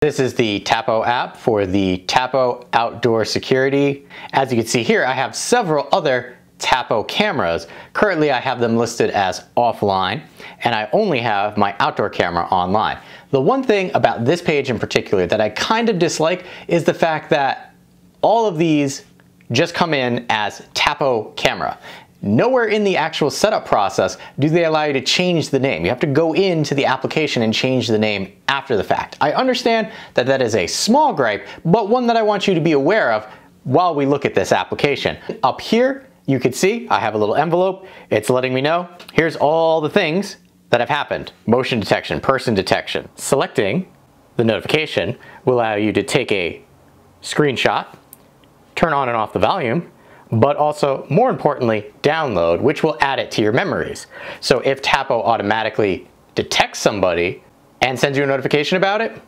This is the Tapo app for the Tapo outdoor security. As you can see here, I have several other Tapo cameras. Currently I have them listed as offline, and I only have my outdoor camera online. The one thing about this page in particular that I kind of dislike is the fact that all of these just come in as Tapo camera. Nowhere in the actual setup process do they allow you to change the name. You have to go into the application and change the name after the fact. I understand that that is a small gripe, but one that I want you to be aware of while we look at this application. Up here, you can see I have a little envelope. It's letting me know, here's all the things that have happened. Motion detection, person detection. Selecting the notification will allow you to take a screenshot, turn on and off the volume, but also, more importantly, download, which will add it to your memories. So if Tapo automatically detects somebody and sends you a notification about it,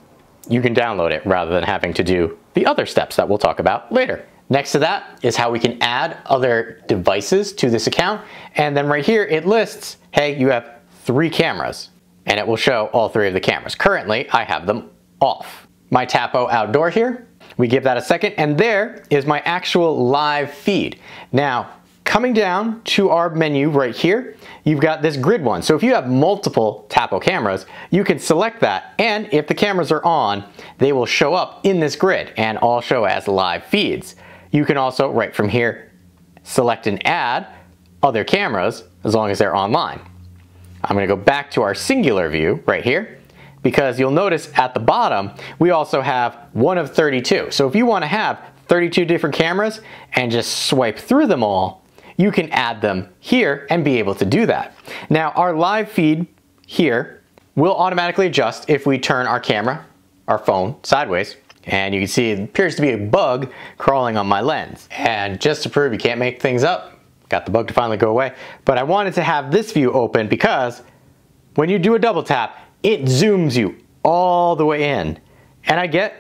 you can download it rather than having to do the other steps that we'll talk about later. Next to that is how we can add other devices to this account. And then right here, it lists, hey, you have 3 cameras, and it will show all 3 of the cameras. Currently, I have them off. My Tapo outdoor here, we give that a second, and there is my actual live feed. Now, coming down to our menu right here, you've got this grid one. So if you have multiple Tapo cameras, you can select that, and if the cameras are on, they will show up in this grid and all show as live feeds. You can also, right from here, select and add other cameras as long as they're online. I'm gonna go back to our singular view right here, because you'll notice at the bottom, we also have 1 of 32. So if you wanna have 32 different cameras and just swipe through them all, you can add them here and be able to do that. Now, our live feed here will automatically adjust if we turn our camera, our phone, sideways. And you can see it appears to be a bug crawling on my lens. And just to prove you can't make things up, got the bug to finally go away. But I wanted to have this view open because when you do a double tap, it zooms you all the way in. And I get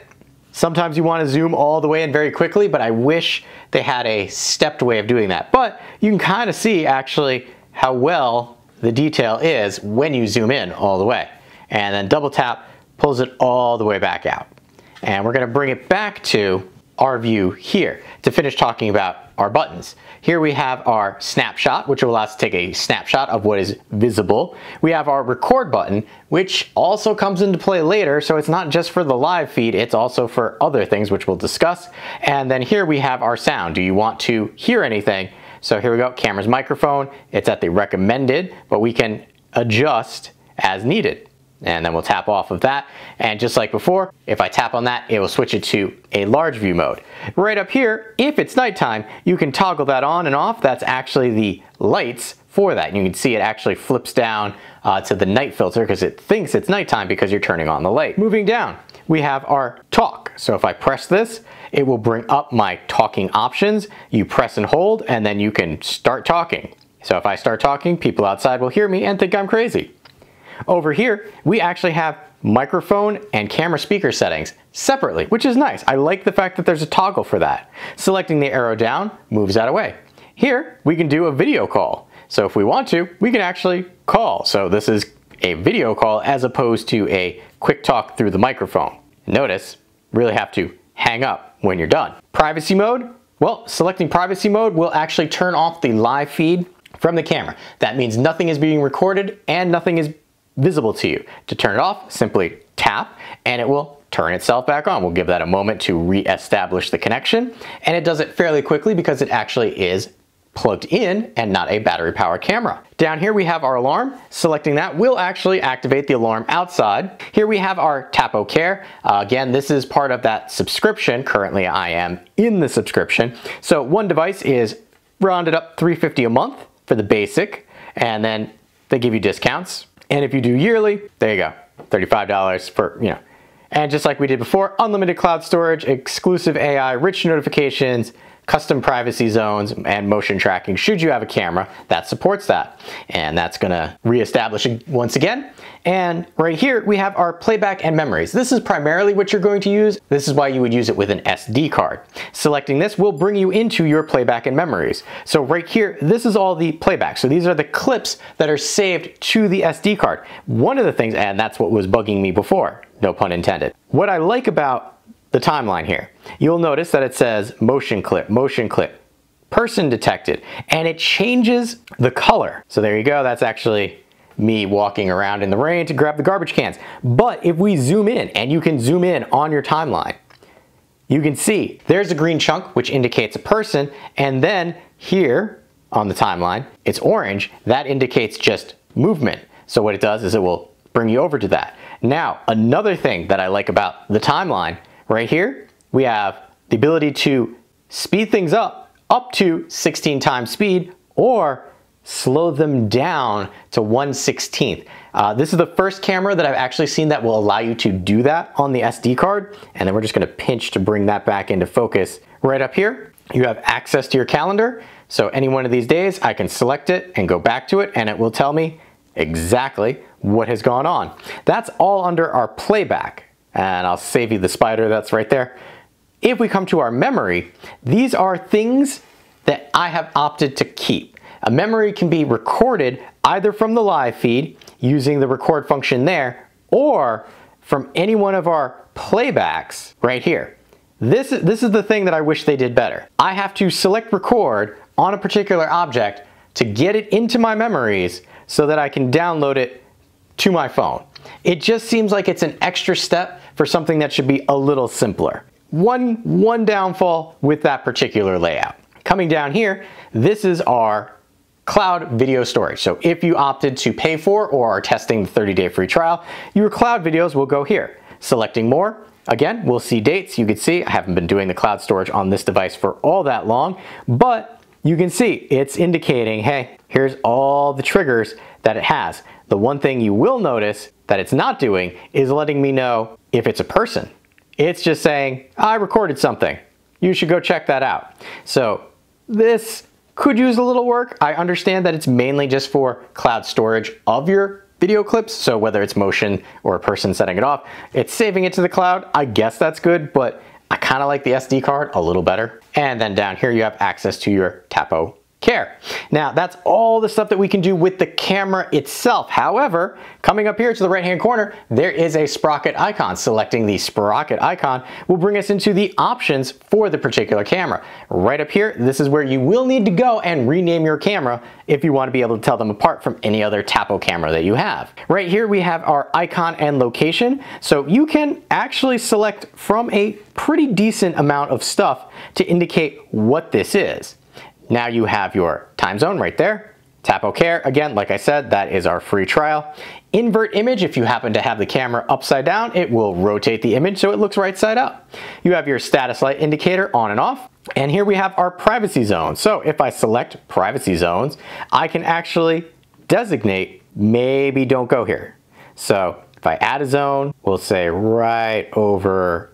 sometimes you want to zoom all the way in very quickly, but I wish they had a stepped way of doing that. But you can kind of see actually how well the detail is when you zoom in all the way. And then double tap pulls it all the way back out. And we're going to bring it back to our view here to finish talking about our buttons. Here we have our snapshot, which will allow us to take a snapshot of what is visible. We have our record button, which also comes into play later, so it's not just for the live feed, it's also for other things which we'll discuss. And then here we have our sound. Do you want to hear anything? So here we go, camera's microphone. It's at the recommended, but we can adjust as needed. And then we'll tap off of that. And just like before, if I tap on that, it will switch it to a large view mode. Right up here, if it's nighttime, you can toggle that on and off. That's actually the lights for that. And you can see it actually flips down to the night filter because it thinks it's nighttime because you're turning on the light. Moving down, we have our talk. So if I press this, it will bring up my talking options. You press and hold, and then you can start talking. So if I start talking, people outside will hear me and think I'm crazy. Over here, we actually have microphone and camera speaker settings separately, which is nice. I like the fact that there's a toggle for that. Selecting the arrow down moves that away. Here, we can do a video call. So if we want to, we can actually call. So this is a video call as opposed to a quick talk through the microphone. Notice, really have to hang up when you're done. Privacy mode, well, selecting privacy mode will actually turn off the live feed from the camera. That means nothing is being recorded and nothing is visible to you. To turn it off, simply tap and it will turn itself back on. We'll give that a moment to re-establish the connection, and it does it fairly quickly because it actually is plugged in and not a battery powered camera. Down here we have our alarm. Selecting that will actually activate the alarm outside. Here we have our Tapo Care. Again, this is part of that subscription. Currently I am in the subscription. So one device is rounded up $3.50 a month for the basic, and then they give you discounts. And if you do yearly, there you go, $35 for, you know. And just like we did before, unlimited cloud storage, exclusive AI, rich notifications, custom privacy zones, and motion tracking should you have a camera that supports that. And that's gonna reestablish it once again. And right here, we have our playback and memories. This is primarily what you're going to use. This is why you would use it with an SD card. Selecting this will bring you into your playback and memories. So right here, this is all the playback. So these are the clips that are saved to the SD card. One of the things, and that's what was bugging me before, no pun intended. What I like about the timeline here, you'll notice that it says motion clip, person detected, and it changes the color. So there you go, that's actually me walking around in the rain to grab the garbage cans. But if we zoom in, and you can zoom in on your timeline, you can see there's a green chunk which indicates a person, and then here on the timeline it's orange, that indicates just movement. So what it does is it will bring you over to that. Now another thing that I like about the timeline, right here we have the ability to speed things up to 16 times speed, or slow them down to 1/16. This is the first camera that I've actually seen that will allow you to do that on the SD card. And then we're just gonna pinch to bring that back into focus. Right up here, you have access to your calendar. So any one of these days, I can select it and go back to it, and it will tell me exactly what has gone on. That's all under our playback. And I'll save you the spider that's right there. If we come to our memory, these are things that I have opted to keep. A memory can be recorded either from the live feed using the record function there, or from any one of our playbacks right here. This is the thing that I wish they did better. I have to select record on a particular object to get it into my memories so that I can download it to my phone. It just seems like it's an extra step for something that should be a little simpler. One downfall with that particular layout. Coming down here, this is our cloud video storage. So if you opted to pay for or are testing the 30-day free trial, your cloud videos will go here. Selecting more, again, we'll see dates. You can see I haven't been doing the cloud storage on this device for all that long, but you can see it's indicating, hey, here's all the triggers that it has. The one thing you will notice that it's not doing is letting me know if it's a person. It's just saying, I recorded something. You should go check that out. So this could use a little work. I understand that it's mainly just for cloud storage of your video clips. So whether it's motion or a person setting it off, it's saving it to the cloud. I guess that's good, but I kind of like the SD card a little better. And then down here you have access to your Tapo Care. Now that's all the stuff that we can do with the camera itself. However, coming up here to the right hand corner, there is a sprocket icon. Selecting the sprocket icon will bring us into the options for the particular camera. Right up here, this is where you will need to go and rename your camera if you want to be able to tell them apart from any other Tapo camera that you have. Right here we have our icon and location. So you can actually select from a pretty decent amount of stuff to indicate what this is. Now you have your time zone right there. Tapo Care, again, like I said, that is our free trial. Invert image, if you happen to have the camera upside down, it will rotate the image so it looks right side up. You have your status light indicator on and off. And here we have our privacy zone. So if I select privacy zones, I can actually designate maybe don't go here. So if I add a zone, we'll say right over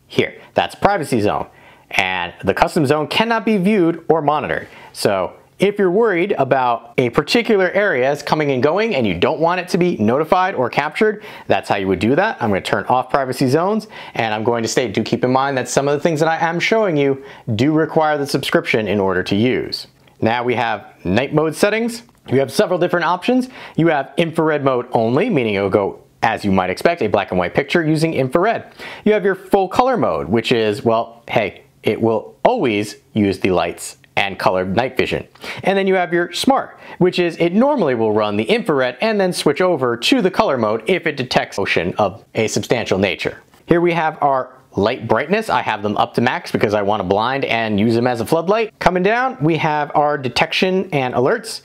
here. That's privacy zone. And the custom zone cannot be viewed or monitored. So if you're worried about a particular area is coming and going and you don't want it to be notified or captured, that's how you would do that. I'm going to turn off privacy zones, and I'm going to state, do keep in mind that some of the things that I am showing you do require the subscription in order to use. Now we have night mode settings. You have several different options. You have infrared mode only, meaning it will go, as you might expect, a black and white picture using infrared. You have your full color mode, which is, well, hey, it will always use the lights and color night vision. And then you have your smart, which is it normally will run the infrared and then switch over to the color mode if it detects motion of a substantial nature. Here we have our light brightness. I have them up to max because I want to blind and use them as a floodlight. Coming down, we have our detection and alerts.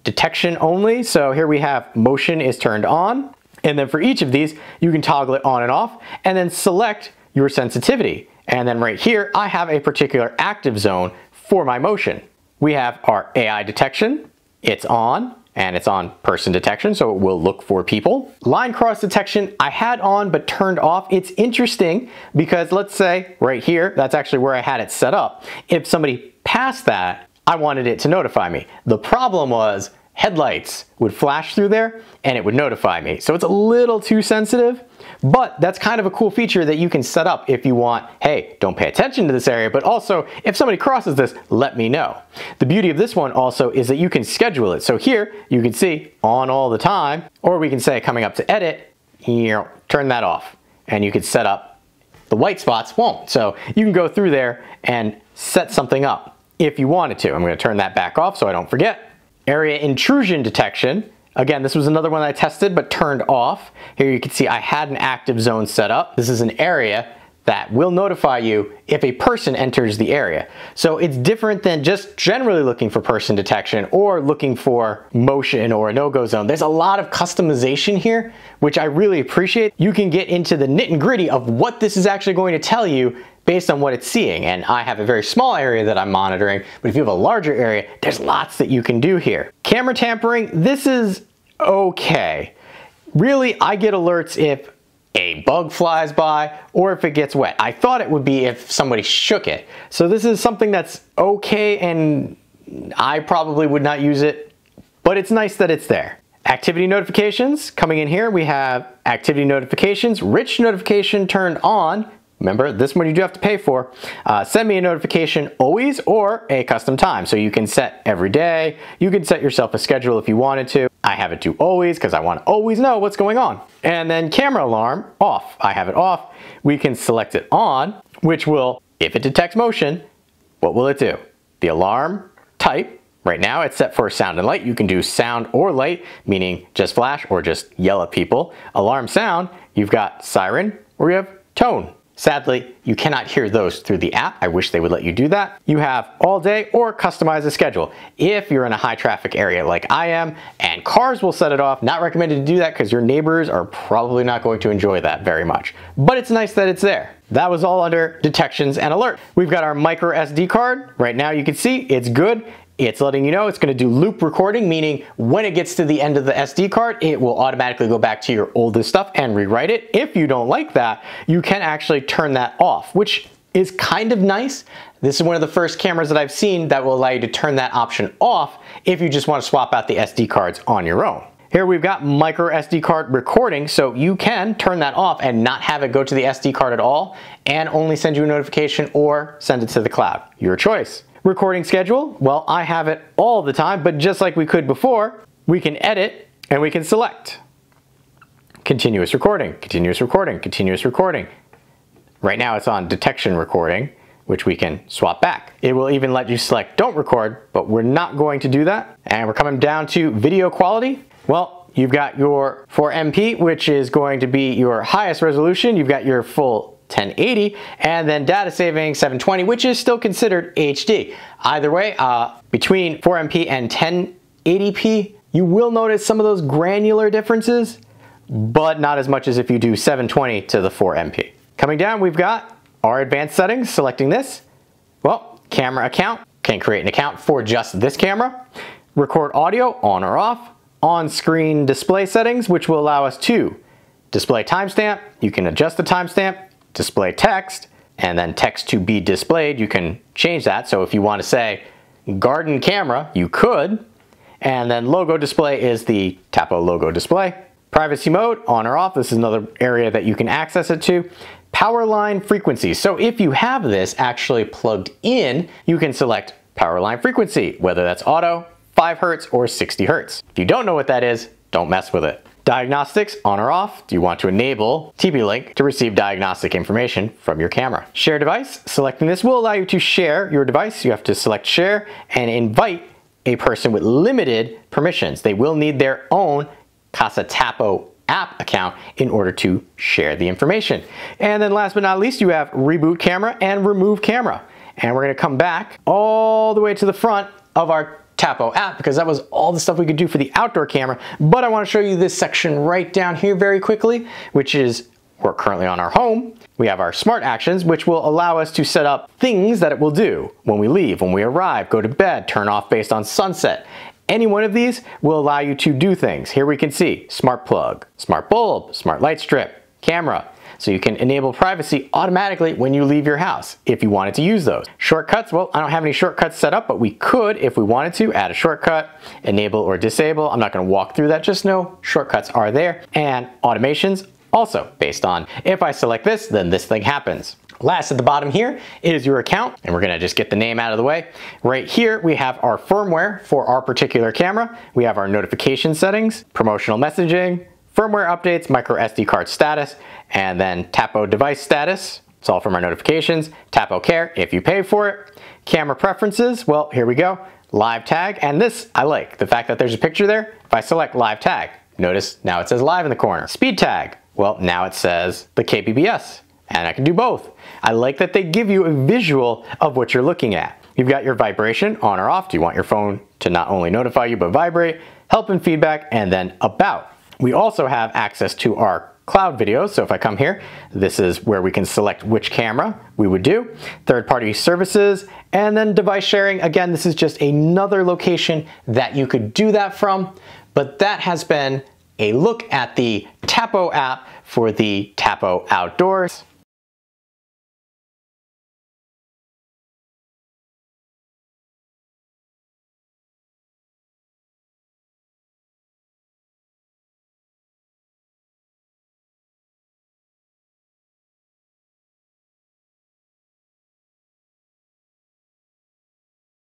Detection only, so here we have motion is turned on. And then for each of these, you can toggle it on and off and then select your sensitivity. And then right here, I have a particular active zone for my motion. We have our AI detection. It's on, and it's on person detection, so it will look for people. Line cross detection, I had on but turned off. It's interesting because let's say right here, that's actually where I had it set up. If somebody passed that, I wanted it to notify me. The problem was headlights would flash through there and it would notify me. So it's a little too sensitive, but that's kind of a cool feature that you can set up if you want, hey, don't pay attention to this area, but also if somebody crosses this, let me know. The beauty of this one also is that you can schedule it. So here you can see on all the time, or we can say coming up to edit, turn that off. and you could set up the white spots won't. So you can go through there and set something up if you wanted to. I'm going to turn that back off so I don't forget. Area intrusion detection. Again, this was another one I tested but turned off. Here you can see I had an active zone set up. This is an area that will notify you if a person enters the area. So it's different than just generally looking for person detection or looking for motion or a no-go zone. There's a lot of customization here, which I really appreciate. You can get into the nit and gritty of what this is actually going to tell you based on what it's seeing. And I have a very small area that I'm monitoring, but if you have a larger area, there's lots that you can do here. Camera tampering, this is okay. Really, I get alerts if a bug flies by or if it gets wet. I thought it would be if somebody shook it. So this is something that's okay, and I probably would not use it, but it's nice that it's there. Activity notifications, coming in here, we have activity notifications, rich notification turned on. Remember, this one you do have to pay for. Send me a notification always or a custom time. So you can set every day. You can set yourself a schedule if you wanted to. I have it to always because I want to always know what's going on. And then camera alarm off. I have it off. We can select it on, which will, if it detects motion, what will it do? The alarm type, right now it's set for sound and light. You can do sound or light, meaning just flash or just yell at people. Alarm sound, you've got siren or you have tone. Sadly, you cannot hear those through the app. I wish they would let you do that. You have all day or customize a schedule. If you're in a high traffic area like I am, and cars will set it off, not recommended to do that because your neighbors are probably not going to enjoy that very much. But it's nice that it's there. That was all under detections and alert. We've got our micro SD card. Right now you can see it's good. It's letting you know it's going to do loop recording, meaning when it gets to the end of the SD card, it will automatically go back to your oldest stuff and rewrite it. If you don't like that, you can actually turn that off, which is kind of nice. This is one of the first cameras that I've seen that will allow you to turn that option off if you just want to swap out the SD cards on your own. Here we've got micro SD card recording, so you can turn that off and not have it go to the SD card at all and only send you a notification or send it to the cloud. Your choice. Recording schedule, well, I have it all the time, but just like we could before, we can edit and we can select. Continuous recording, continuous recording, continuous recording. Right now it's on detection recording, which we can swap back. It will even let you select don't record, but we're not going to do that. And we're coming down to video quality. Well, you've got your 4MP, which is going to be your highest resolution. You've got your full 1080 and then data saving 720, which is still considered HD. Either way, between 4MP and 1080p, you will notice some of those granular differences, but not as much as if you do 720 to the 4MP. Coming down, we've got our advanced settings. Selecting this, well, camera account, can create an account for just this camera. Record audio on or off. On-screen display settings, which will allow us to display timestamp. You can adjust the timestamp. Display text, and then text to be displayed, you can change that. So if you want to say garden camera, you could. And then logo display is the Tapo logo display. Privacy mode, on or off. This is another area that you can access it to. Power line frequency. So if you have this actually plugged in, you can select power line frequency, whether that's auto, 5 Hertz, or 60 Hertz. If you don't know what that is, don't mess with it. Diagnostics, on or off. Do you want to enable TP-Link to receive diagnostic information from your camera? Share device. Selecting this will allow you to share your device. You have to select share and invite a person with limited permissions. They will need their own Casa Tapo app account in order to share the information. And then last but not least, you have reboot camera and remove camera. And we're going to come back all the way to the front of our Tapo app because that was all the stuff we could do for the outdoor camera. But I want to show you this section right down here very quickly, which is we're currently on our home. We have our smart actions, which will allow us to set up things that it will do when we leave, when we arrive, go to bed, turn off based on sunset. Any one of these will allow you to do things. Here we can see smart plug, smart bulb, smart light strip, camera. So you can enable privacy automatically when you leave your house if you wanted to use those. Shortcuts, well, I don't have any shortcuts set up, but we could, if we wanted to, add a shortcut, enable or disable. I'm not going to walk through that, just know shortcuts are there. And automations, also based on if I select this, then this thing happens. Last at the bottom here is your account, and we're going to just get the name out of the way. Right here we have our firmware for our particular camera. We have our notification settings, promotional messaging, firmware updates, micro SD card status, and then Tapo device status. It's all from our notifications. Tapo Care if you pay for it. Camera preferences, well, here we go. Live tag, and this I like, the fact that there's a picture there. If I select live tag, notice now it says live in the corner. Speed tag, well, now it says the kbps, and I can do both. I like that they give you a visual of what you're looking at. You've got your vibration on or off. Do you want your phone to not only notify you but vibrate, help and feedback, and then about. We also have access to our cloud videos. So if I come here, this is where we can select which camera we would do, third-party services, and then device sharing. Again, this is just another location that you could do that from, but that has been a look at the Tapo app for the Tapo Outdoors.